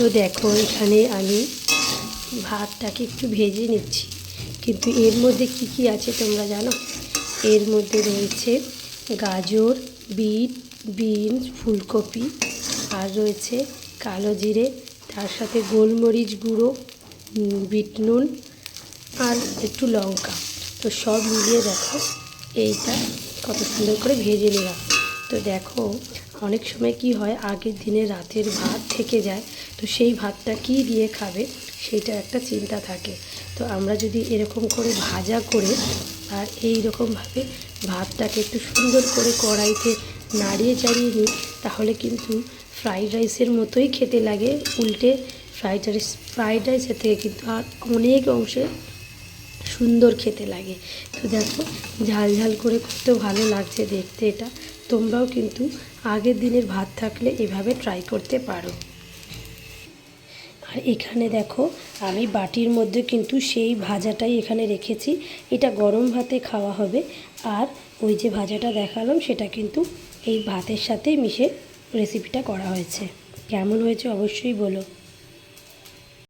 তো দেখো এখানে আমি ভাতটাকে একটু ভেজে নিচ্ছি, কিন্তু এর মধ্যে কি কি আছে তোমরা জানো? এর মধ্যে রয়েছে গাজর, বিট, বিনস, ফুলকপি, আর রয়েছে কালো জিরে, তার সাথে গোলমরিচ গুঁড়ো, বিট নুন, আর একটু লঙ্কা। তো সব মিলিয়ে দেখো এইটা কত সুন্দর করে ভেজে নিলাম। তো দেখো অনেক সময় কি হয়, আগের দিনে রাতের ভাত থেকে যায়, তো সেই ভাতটা কি দিয়ে খাবে সেইটা একটা চিন্তা থাকে। তো আমরা যদি এরকম করে ভাজা করে আর এই রকমভাবে ভাতটাকে একটু সুন্দর করে কড়াইতে নাড়িয়ে চাড়িয়ে নিই, তাহলে কিন্তু ফ্রাইড রাইসের মতোই খেতে লাগে। উল্টে ফ্রাইড রাইসের থেকে কিন্তু আর অনেক অংশে সুন্দর খেতে লাগে। তো দেখো ঝাল ঝাল করে করতেও ভালো লাগছে দেখতে এটা। তোমরাও কিন্তু আগের দিনের ভাত থাকলে এভাবে ট্রাই করতে পারো। আর এখানে দেখো আমি বাটির মধ্যে কিন্তু সেই ভাজাটাই এখানে রেখেছি। এটা গরম ভাতে খাওয়া হবে। আর ওই যে ভাজাটা দেখালাম সেটা কিন্তু এই ভাতের সাথে মিশে রেসিপিটা করা হয়েছে। কেমন হয়েছে অবশ্যই বলো।